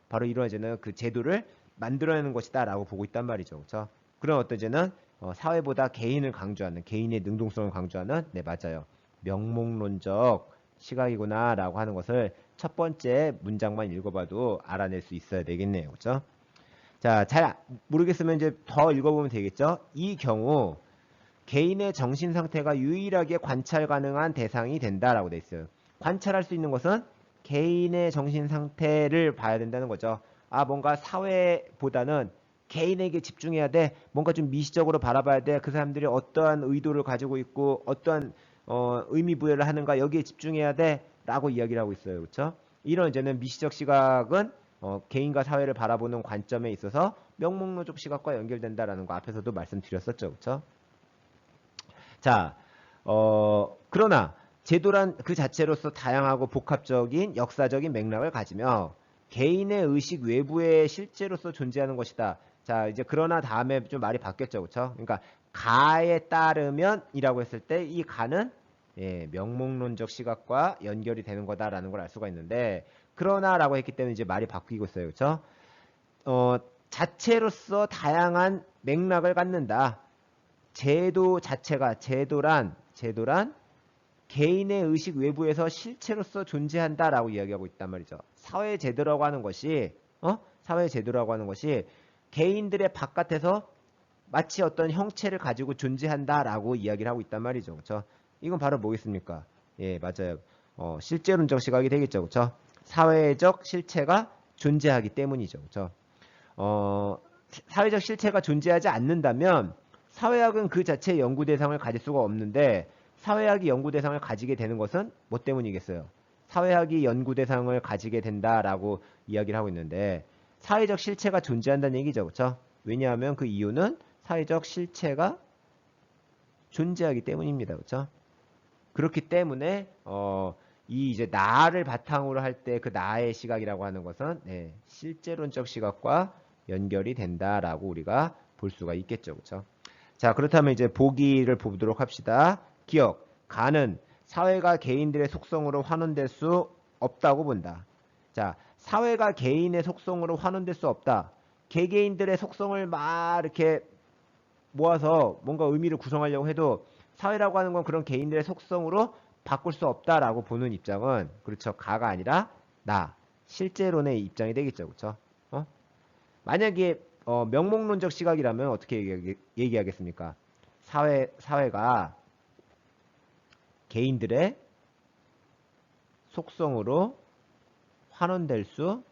바로 이루어지는 그 제도를 만들어내는 것이다라고 보고 있단 말이죠. 그렇죠? 그런 어떤 이제는 사회보다 개인을 강조하는 개인의 능동성을 강조하는 네 맞아요. 명목론적 시각이구나라고 하는 것을 첫 번째 문장만 읽어봐도 알아낼 수 있어야 되겠네요. 그렇죠? 자, 잘 모르겠으면 이제 더 읽어보면 되겠죠? 이 경우 개인의 정신 상태가 유일하게 관찰 가능한 대상이 된다라고 돼 있어요. 관찰할 수 있는 것은 개인의 정신 상태를 봐야 된다는 거죠. 아, 뭔가 사회보다는 개인에게 집중해야 돼. 뭔가 좀 미시적으로 바라봐야 돼. 그 사람들이 어떠한 의도를 가지고 있고 어떠한 의미 부여를 하는가 여기에 집중해야 돼. 라고 이야기를 하고 있어요. 그렇죠? 이런 이제는 미시적 시각은 개인과 사회를 바라보는 관점에 있어서 명목론적 시각과 연결된다라는 거 앞에서도 말씀드렸었죠. 그렇죠? 자, 그러나 제도란 그 자체로서 다양하고 복합적인 역사적인 맥락을 가지며 개인의 의식 외부에 실제로서 존재하는 것이다. 자, 이제 그러나 다음에 좀 말이 바뀌었죠. 그렇죠? 그러니까 가에 따르면이라고 했을 때 이 가는 명목론적 시각과 연결이 되는 거다라는 걸 알 수가 있는데 그러나라고 했기 때문에 이제 말이 바뀌고 있어요. 그렇죠? 자체로서 다양한 맥락을 갖는다. 제도 자체가 제도란 개인의 의식 외부에서 실체로서 존재한다라고 이야기하고 있단 말이죠. 사회 제도라고 하는 것이 사회 제도라고 하는 것이 개인들의 바깥에서 마치 어떤 형체를 가지고 존재한다라고 이야기를 하고 있단 말이죠. 그렇죠? 이건 바로 뭐겠습니까? 예, 맞아요. 실제론적 시각이 되겠죠. 그렇죠? 사회적 실체가 존재하기 때문이죠. 그렇죠? 사회적 실체가 존재하지 않는다면 사회학은 그 자체의 연구 대상을 가질 수가 없는데 사회학이 연구 대상을 가지게 되는 것은 뭐 때문이겠어요? 사회학이 연구 대상을 가지게 된다라고 이야기를 하고 있는데 사회적 실체가 존재한다는 얘기죠. 그렇죠? 왜냐하면 그 이유는 사회적 실체가 존재하기 때문입니다. 그렇죠? 그렇기 때문에 이 이제 나를 바탕으로 할 때 그 나의 시각이라고 하는 것은 실제론적 시각과 연결이 된다라고 우리가 볼 수가 있겠죠. 그렇죠? 자, 그렇다면 이제 보기를 보도록 합시다. 기억, 가는 사회가 개인들의 속성으로 환원될 수 없다고 본다. 자, 사회가 개인의 속성으로 환원될 수 없다. 개개인들의 속성을 막 이렇게 모아서 뭔가 의미를 구성하려고 해도 사회라고 하는 건 그런 개인들의 속성으로 바꿀 수 없다라고 보는 입장은 그렇죠. 가가 아니라 나, 실제론의 입장이 되겠죠. 그렇죠? 만약에 명목론적 시각이라면 어떻게 얘기하겠습니까? 사회가 개인들의 속성으로 환원될 수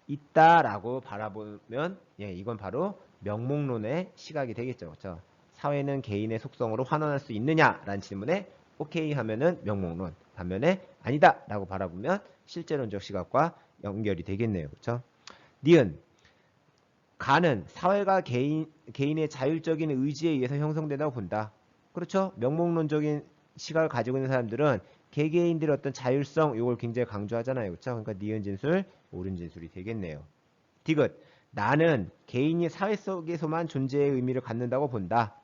있다라고 바라보면 이건 바로 명목론의 시각이 되겠죠. 그렇죠? 사회는 개인의 속성으로 환원할 수 있느냐라는 질문에 오케이 하면은 명목론, 반면에 아니다라고 바라보면 실제론적 시각과 연결이 되겠네요. 그렇죠? 니은 가는 사회가 개인의 자율적인 의지에 의해서 형성된다고 본다. 그렇죠? 명목론적인 시각을 가지고 있는 사람들은 개개인들의 어떤 자율성 이걸 굉장히 강조하잖아요. 그렇죠? 그러니까 니은 진술, 옳은 진술이 되겠네요. 디귿 나는 개인이 사회 속에서만 존재의 의미를 갖는다고 본다.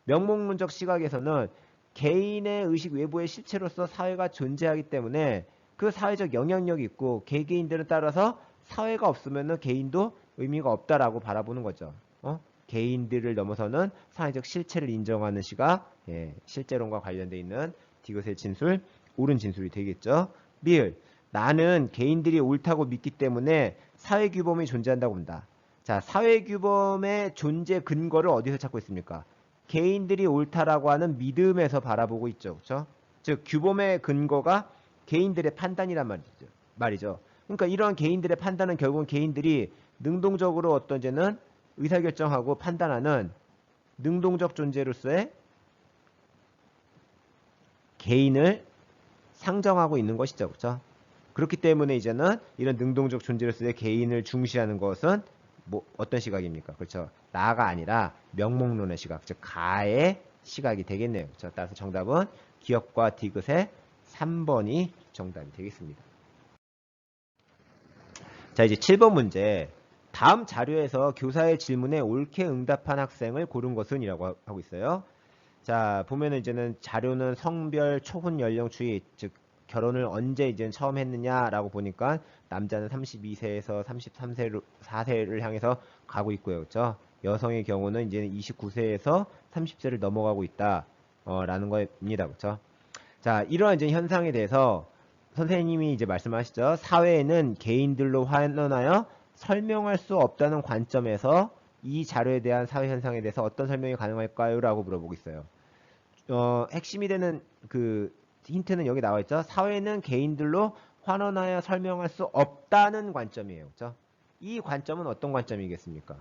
명목론적 시각에서는 개인의 의식 외부의 실체로서 사회가 존재하기 때문에 그 사회적 영향력이 있고 개개인들에 따라서 사회가 없으면 개인도 의미가 없다라고 바라보는 거죠. 개인들을 넘어서는 사회적 실체를 인정하는 시각, 실제론과 관련되어 있는 디귿의 진술, 옳은 진술이 되겠죠. 미을 나는 개인들이 옳다고 믿기 때문에 사회규범이 존재한다고 본다. 자, 사회규범의 존재 근거를 어디서 찾고 있습니까? 개인들이 옳다라고 하는 믿음에서 바라보고 있죠. 그렇죠? 즉 규범의 근거가 개인들의 판단이란 말이죠. 그러니까 이런 개인들의 판단은 결국은 개인들이 능동적으로 어떤 이제는 의사결정하고 판단하는 능동적 존재로서의 개인을 상정하고 있는 것이죠. 그렇죠? 그렇기 때문에 이제는 이런 능동적 존재로서의 개인을 중시하는 것은 뭐 어떤 시각입니까? 그렇죠? 나가 아니라 명목론의 시각, 즉 가의 시각이 되겠네요. 그렇죠? 따라서 정답은 기업과 디귿의 3번이 정답이 되겠습니다. 자, 이제 7번 문제. 다음 자료에서 교사의 질문에 옳게 응답한 학생을 고른 것은 이라고 하고 있어요. 자, 보면은 이제는 자료는 성별, 초혼 연령 추이, 즉 결혼을 언제 이제 처음 했느냐라고 보니까 남자는 32세에서 33세로 4세를 향해서 가고 있고요. 그렇죠? 여성의 경우는 이제 29세에서 30세를 넘어가고 있다. 라는 겁니다. 그렇죠? 자, 이러한 이제 현상에 대해서 선생님이 이제 말씀하시죠. 사회에는 개인들로 환원하여 설명할 수 없다는 관점에서 이 자료에 대한 사회 현상에 대해서 어떤 설명이 가능할까요? 라고 물어보고 있어요. 핵심이 되는 그 힌트는 여기 나와 있죠. 사회는 개인들로 환원하여 설명할 수 없다는 관점이에요. 그렇죠? 이 관점은 어떤 관점이겠습니까?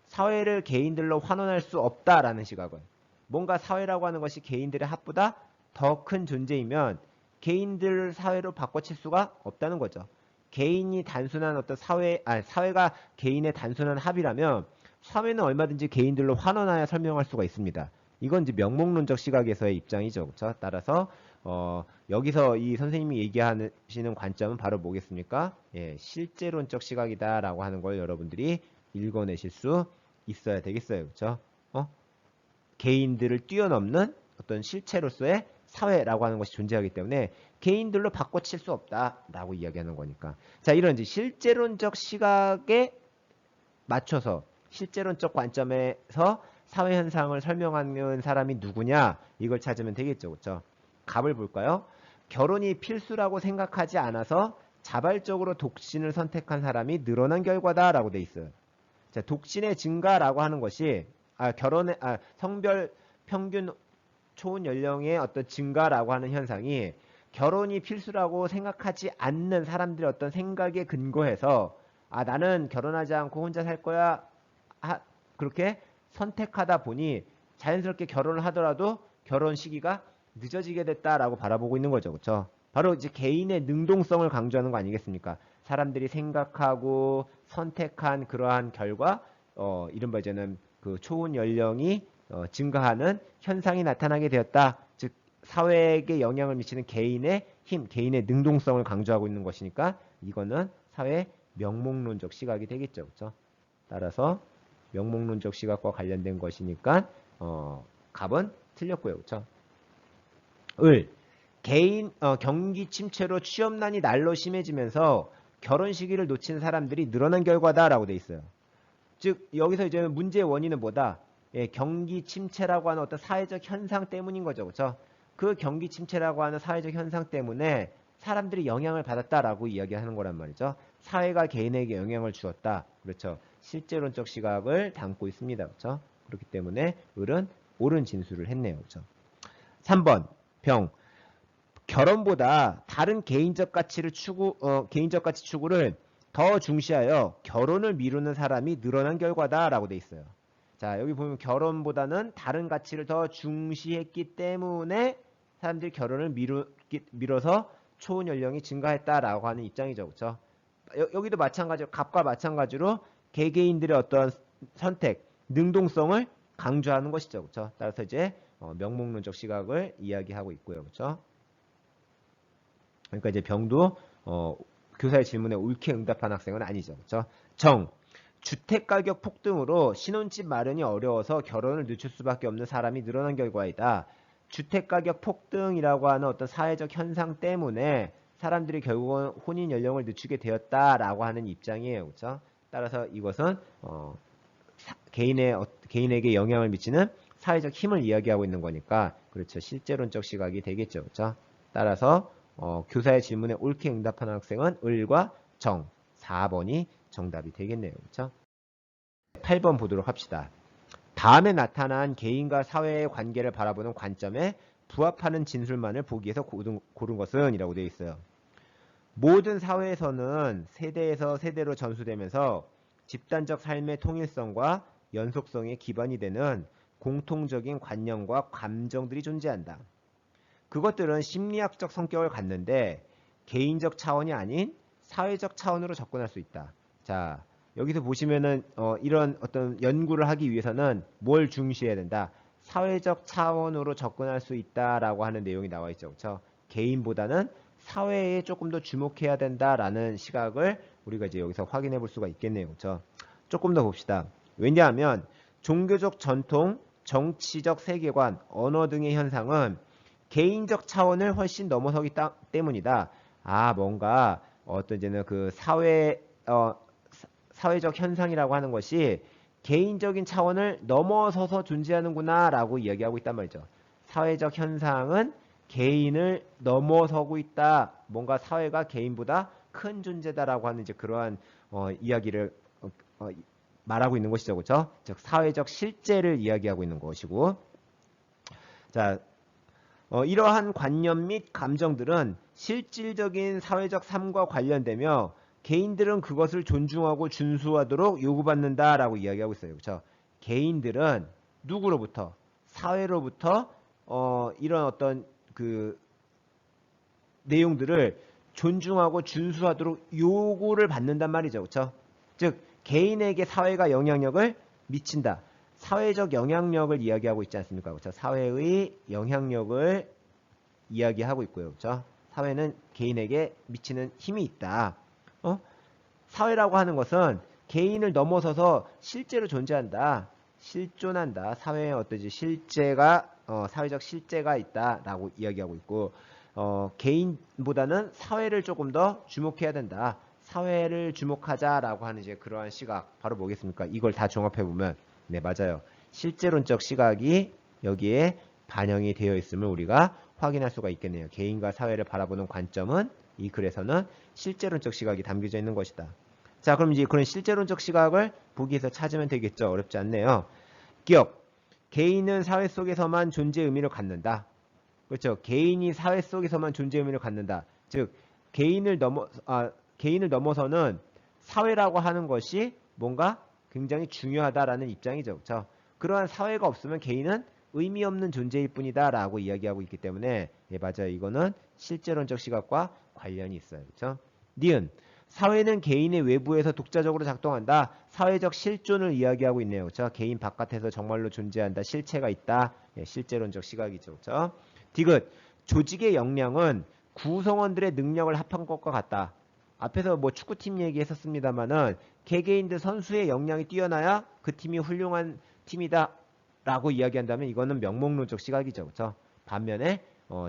사회를 개인들로 환원할 수 없다라는 시각은 뭔가 사회라고 하는 것이 개인들의 합보다 더 큰 존재이면 개인들 사회로 바꿔칠 수가 없다는 거죠. 개인이 단순한 어떤 사회가 개인의 단순한 합이라면 사회는 얼마든지 개인들로 환원하여 설명할 수가 있습니다. 이건 이제 명목론적 시각에서의 입장이죠. 그렇죠? 따라서 여기서 이 선생님이 얘기하시는 관점은 바로 뭐겠습니까? 예, 실제론적 시각이다라고 하는 걸 여러분들이 읽어내실 수 있어야 되겠어요. 그렇죠? 개인들을 뛰어넘는 어떤 실체로서의 사회라고 하는 것이 존재하기 때문에 개인들로 바꿔칠 수 없다라고 이야기하는 거니까. 자, 이런 이제 실제론적 시각에 맞춰서 실제론적 관점에서 사회 현상을 설명하는 사람이 누구냐 이걸 찾으면 되겠죠. 그렇죠? 답을 볼까요? 결혼이 필수라고 생각하지 않아서 자발적으로 독신을 선택한 사람이 늘어난 결과다라고 돼 있어요. 자, 독신의 증가라고 하는 것이 성별 평균 초혼 연령의 어떤 증가라고 하는 현상이 결혼이 필수라고 생각하지 않는 사람들의 어떤 생각에 근거해서 나는 결혼하지 않고 혼자 살 거야 그렇게 선택하다 보니 자연스럽게 결혼을 하더라도 결혼 시기가 늦어지게 됐다라고 바라보고 있는 거죠. 그렇죠? 바로 이제 개인의 능동성을 강조하는 거 아니겠습니까? 사람들이 생각하고 선택한 그러한 결과 이른바 이제는 그 초혼 연령이 증가하는 현상이 나타나게 되었다. 즉 사회에게 영향을 미치는 개인의 힘, 개인의 능동성을 강조하고 있는 것이니까 이거는 사회 명목론적 시각이 되겠죠. 그렇죠? 따라서 명목론적 시각과 관련된 것이니까 갑은 틀렸고요. 그렇죠? 경기 침체로 취업난이 날로 심해지면서 결혼 시기를 놓친 사람들이 늘어난 결과다라고 돼 있어요. 즉 여기서 이제 문제의 원인은 뭐다? 예, 경기 침체라고 하는 어떤 사회적 현상 때문인 거죠. 그렇죠? 그 경기 침체라고 하는 사회적 현상 때문에 사람들이 영향을 받았다라고 이야기하는 거란 말이죠. 사회가 개인에게 영향을 주었다. 그렇죠? 실제론적 시각을 담고 있습니다. 그렇죠? 그렇기 때문에 을은 옳은 진술을 했네요. 그렇죠? 3번 병. 결혼보다 다른 개인적 가치 추구를 더 중시하여 결혼을 미루는 사람이 늘어난 결과다라고 돼 있어요. 자, 여기 보면 결혼보다는 다른 가치를 더 중시했기 때문에 사람들이 결혼을 미뤄서 초혼 연령이 증가했다라고 하는 입장이죠. 그렇죠? 여기도 마찬가지로 갑과 마찬가지로 개개인들의 어떤 선택, 능동성을 강조하는 것이죠. 그렇죠? 따라서 이제 명목론적 시각을 이야기하고 있고요. 그렇죠? 그러니까 이제 병도 교사의 질문에 옳게 응답한 학생은 아니죠. 그렇죠? 정. 주택가격 폭등으로 신혼집 마련이 어려워서 결혼을 늦출 수밖에 없는 사람이 늘어난 결과이다. 주택가격 폭등이라고 하는 어떤 사회적 현상 때문에 사람들이 결국은 혼인 연령을 늦추게 되었다라고 하는 입장이에요. 그렇죠? 따라서 이것은 개인에게 영향을 미치는 사회적 힘을 이야기하고 있는 거니까 그렇죠. 실제론적 시각이 되겠죠. 그렇죠? 따라서 교사의 질문에 옳게 응답하는 학생은 을과 정, 4번이 정답이 되겠네요. 그렇죠? 8번 보도록 합시다. 다음에 나타난 개인과 사회의 관계를 바라보는 관점에 부합하는 진술만을 보기 위해서 고른 것은 이라고 되어 있어요. 모든 사회에서는 세대에서 세대로 전수되면서 집단적 삶의 통일성과 연속성에 기반이 되는 공통적인 관념과 감정들이 존재한다. 그것들은 심리학적 성격을 갖는데 개인적 차원이 아닌 사회적 차원으로 접근할 수 있다. 자, 여기서 보시면은 이런 어떤 연구를 하기 위해서는 뭘 중시해야 된다. 사회적 차원으로 접근할 수 있다라고 하는 내용이 나와 있죠. 그렇죠? 개인보다는 사회에 조금 더 주목해야 된다라는 시각을 우리가 이제 여기서 확인해 볼 수가 있겠네요. 그렇죠? 조금 더 봅시다. 왜냐하면 종교적 전통, 정치적 세계관, 언어 등의 현상은 개인적 차원을 훨씬 넘어서기 때문이다. 뭔가 어떤 이제는 그 사회적 현상이라고 하는 것이 개인적인 차원을 넘어서서 존재하는구나 라고 이야기하고 있단 말이죠. 사회적 현상은 개인을 넘어서고 있다. 뭔가 사회가 개인보다 큰 존재다라고 하는 이제 그러한 이야기를 말하고 있는 것이죠. 그렇죠? 즉 사회적 실제를 이야기하고 있는 것이고, 자, 이러한 관념 및 감정들은 실질적인 사회적 삶과 관련되며 개인들은 그것을 존중하고 준수하도록 요구받는다라고 이야기하고 있어요. 그렇죠? 개인들은 누구로부터? 사회로부터 이런 어떤 그 내용들을 존중하고 준수하도록 요구를 받는단 말이죠. 그렇죠? 즉 개인에게 사회가 영향력을 미친다. 사회적 영향력을 이야기하고 있지 않습니까? 그렇죠? 사회의 영향력을 이야기하고 있고요. 그렇죠? 사회는 개인에게 미치는 힘이 있다. 사회라고 하는 것은 개인을 넘어서서 실제로 존재한다. 실존한다. 사회에 어떠지 실제가 사회적 실제가 있다라고 이야기하고 있고, 개인보다는 사회를 조금 더 주목해야 된다. 사회를 주목하자라고 하는 이제 그러한 시각 바로 뭐겠습니까? 이걸 다 종합해 보면 네, 맞아요. 실제론적 시각이 여기에 반영이 되어 있음을 우리가 확인할 수가 있겠네요. 개인과 사회를 바라보는 관점은 이 글에서는 실제론적 시각이 담겨져 있는 것이다. 자, 그럼 이제 그런 실제론적 시각을 보기에서 찾으면 되겠죠. 어렵지 않네요. 기억. 개인은 사회 속에서만 존재 의미를 갖는다. 그렇죠. 개인이 사회 속에서만 존재 의미를 갖는다. 즉, 개인을 넘어서는 사회라고 하는 것이 뭔가 굉장히 중요하다라는 입장이죠. 그렇죠? 그러한 사회가 없으면 개인은 의미 없는 존재일 뿐이다 라고 이야기하고 있기 때문에 예, 맞아요. 이거는 실제론적 시각과 관련이 있어요. 그렇죠? 니은. 사회는 개인의 외부에서 독자적으로 작동한다. 사회적 실존을 이야기하고 있네요. 그렇죠? 개인 바깥에서 정말로 존재한다. 실체가 있다. 예, 실제론적 시각이죠. 그렇죠? 디귿. 조직의 역량은 구성원들의 능력을 합한 것과 같다. 앞에서 뭐 축구팀 얘기했었습니다만은 개개인들 선수의 역량이 뛰어나야 그 팀이 훌륭한 팀이다 라고 이야기한다면 이거는 명목론적 시각이죠. 그렇죠? 반면에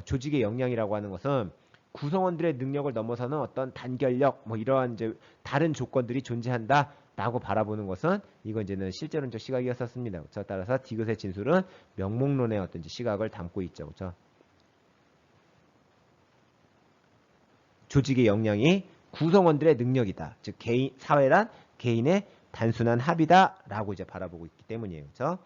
조직의 역량이라고 하는 것은 구성원들의 능력을 넘어서는 어떤 단결력 뭐 이러한 이제 다른 조건들이 존재한다 라고 바라보는 것은 이건 이제는 실제론적 시각이었었습니다. 그렇죠? 따라서 디귿의 진술은 명목론의 어떤 시각을 담고 있죠. 그렇죠? 조직의 역량이 구성원들의 능력이다. 즉 사회란 개인의 단순한 합이다라고 이제 바라보고 있기 때문이에요. 그렇죠?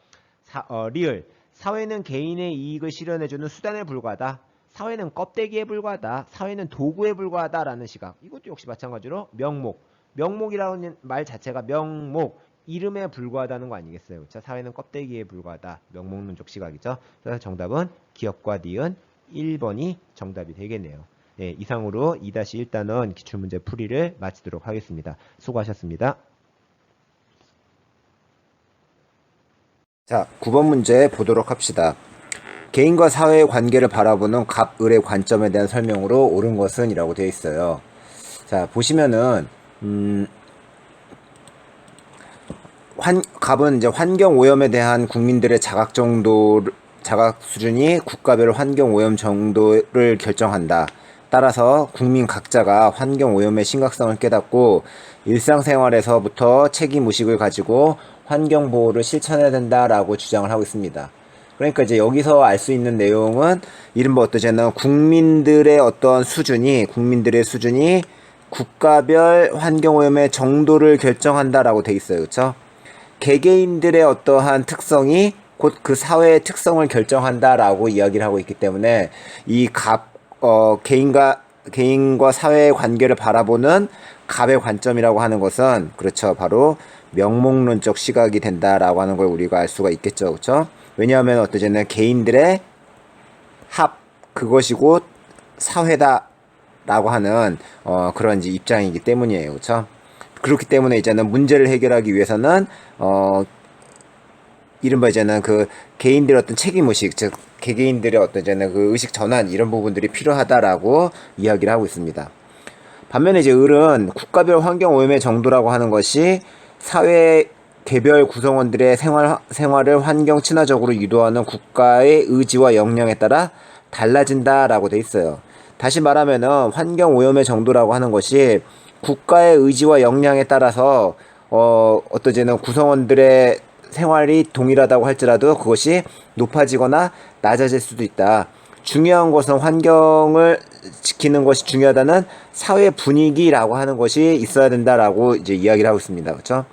리을. 사회는 개인의 이익을 실현해주는 수단에 불과하다. 사회는 껍데기에 불과하다. 사회는 도구에 불과하다라는 시각. 이것도 역시 마찬가지로 명목. 명목이라는 말 자체가 명목. 이름에 불과하다는 거 아니겠어요? 그렇죠? 사회는 껍데기에 불과하다. 명목론적 시각이죠. 그래서 정답은 기업과 니은 1번이 정답이 되겠네요. 네, 이상으로 2-1단원 기출문제 풀이를 마치도록 하겠습니다. 수고하셨습니다. 자, 9번 문제 보도록 합시다. 개인과 사회의 관계를 바라보는 갑, 을의 관점에 대한 설명으로 옳은 것은 이라고 되어 있어요. 자, 보시면은 갑은 이제 환경 오염에 대한 국민들의 자각 수준이 국가별 환경 오염 정도를 결정한다. 따라서 국민 각자가 환경 오염의 심각성을 깨닫고 일상생활에서부터 책임의식을 가지고 환경 보호를 실천해야 된다라고 주장을 하고 있습니다. 그러니까 이제 여기서 알 수 있는 내용은 이른바 어떠냐면 국민들의 수준이 국가별 환경오염의 정도를 결정한다라고 돼 있어요. 그렇죠? 개개인들의 어떠한 특성이 곧 그 사회의 특성을 결정한다라고 이야기를 하고 있기 때문에 이 개인과 사회의 관계를 바라보는 갑의 관점이라고 하는 것은 그렇죠. 바로 명목론적 시각이 된다라고 하는 걸 우리가 알 수가 있겠죠. 그렇죠? 왜냐하면 어떠냐면 개인들의 그것이 곧 사회다라고 하는 그런 이제 입장이기 때문이에요. 그렇죠? 그렇기 때문에 이제는 문제를 해결하기 위해서는 이른바 이제는 그 개인들의 어떤 책임의식, 즉 개개인들의 어떤 이제는 그 의식 전환 이런 부분들이 필요하다라고 이야기를 하고 있습니다. 반면에 이제 을은 국가별 환경 오염의 정도라고 하는 것이 사회 개별 구성원들의 생활을 환경 친화적으로 유도하는 국가의 의지와 역량에 따라 달라진다라고 돼 있어요. 다시 말하면은 환경 오염의 정도라고 하는 것이 국가의 의지와 역량에 따라서 어떠지는 구성원들의 생활이 동일하다고 할지라도 그것이 높아지거나 낮아질 수도 있다. 중요한 것은 환경을 지키는 것이 중요하다는 사회 분위기라고 하는 것이 있어야 된다라고 이제 이야기를 하고 있습니다. 그렇죠?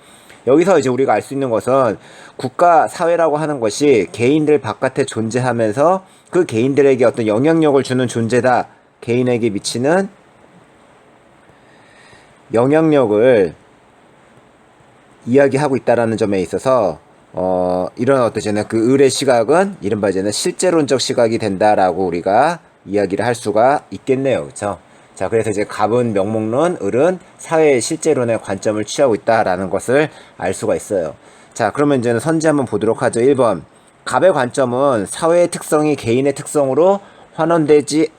여기서 이제 우리가 알 수 있는 것은 국가 사회라고 하는 것이 개인들 바깥에 존재하면서 그 개인들에게 어떤 영향력을 주는 존재다. 개인에게 미치는 영향력을 이야기하고 있다라는 점에 있어서 이런 어떠지는 그 을의 시각은 이른바 이제는 실제론적 시각이 된다라고 우리가 이야기를 할 수가 있겠네요. 그렇죠? 자, 그래서 이제 갑은 명목론, 을은 사회의 실제론의 관점을 취하고 있다라는 것을 알 수가 있어요. 자, 그러면 이제는 선지 한번 보도록 하죠. 1번. 갑의 관점은 사회의 특성이 개인의 특성으로 환원되지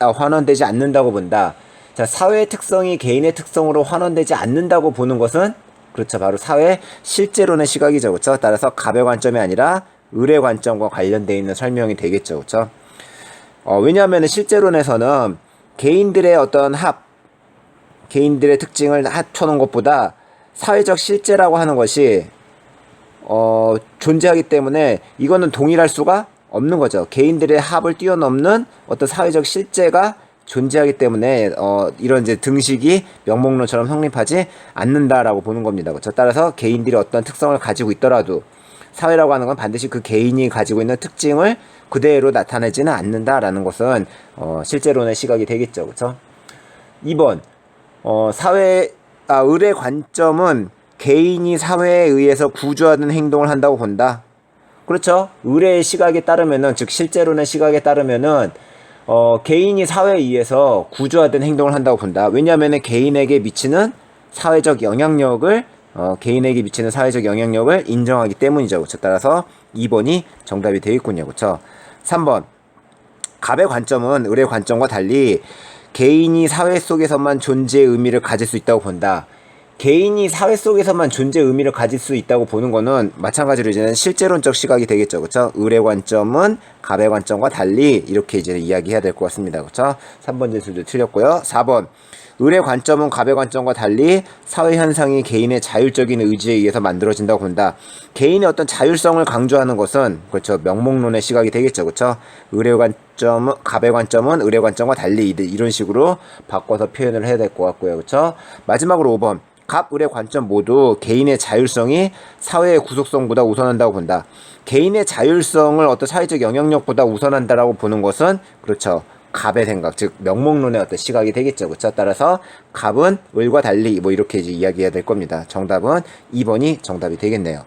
않는다고 본다. 자, 사회의 특성이 개인의 특성으로 환원되지 않는다고 보는 것은 그렇죠. 바로 사회 실제론의 시각이죠. 그렇죠? 따라서 갑의 관점이 아니라 을의 관점과 관련되어 있는 설명이 되겠죠. 그렇죠? 왜냐하면 실제론에서는 개인들의 어떤 개인들의 특징을 합쳐놓은 것보다 사회적 실제라고 하는 것이 존재하기 때문에 이거는 동일할 수가 없는 거죠. 개인들의 합을 뛰어넘는 어떤 사회적 실제가 존재하기 때문에 이런 이제 등식이 명목론처럼 성립하지 않는다라고 보는 겁니다. 그렇죠? 따라서 개인들이 어떤 특성을 가지고 있더라도 사회라고 하는 건 반드시 그 개인이 가지고 있는 특징을 그대로 나타내지는 않는다라는 것은 실제론의 시각이 되겠죠. 그렇죠? 2번 을의 관점은 개인이 사회에 의해서 구조하는 행동을 한다고 본다. 그렇죠? 을의 시각에 따르면은, 즉 실제론의 시각에 따르면은 개인이 사회에 의해서 구조화된 행동을 한다고 본다. 왜냐하면 개인에게 미치는 사회적 영향력을 인정하기 때문이죠. 그렇죠? 따라서 2번이 정답이 되겠군요. 그렇죠? 3번. 갑의 관점은 을의 관점과 달리 개인이 사회 속에서만 존재의 의미를 가질 수 있다고 본다. 개인이 사회 속에서만 존재의 의미를 가질 수 있다고 보는 거는 마찬가지로 이제는 실제론적 시각이 되겠죠. 그렇죠? 을의 관점은 갑의 관점과 달리 이렇게 이제 이야기해야 될 것 같습니다. 그렇죠? 3번 진술도 틀렸고요. 4번. 을의 관점은 갑의 관점과 달리 사회 현상이 개인의 자율적인 의지에 의해서 만들어진다고 본다. 개인의 어떤 자율성을 강조하는 것은 그렇죠. 명목론의 시각이 되겠죠. 그렇죠? 갑의 관점은 을의 관점과 달리 이런 식으로 바꿔서 표현을 해야 될 것 같고요. 그렇죠? 마지막으로 5번. 갑, 을의 관점 모두 개인의 자율성이 사회의 구속성보다 우선한다고 본다. 개인의 자율성을 어떤 사회적 영향력보다 우선한다라고 보는 것은 그렇죠. 갑의 생각, 즉 명목론의 어떤 시각이 되겠죠. 그렇죠? 따라서 갑은 을과 달리 이렇게 이제 이야기해야 될 겁니다. 정답은 2번이 정답이 되겠네요.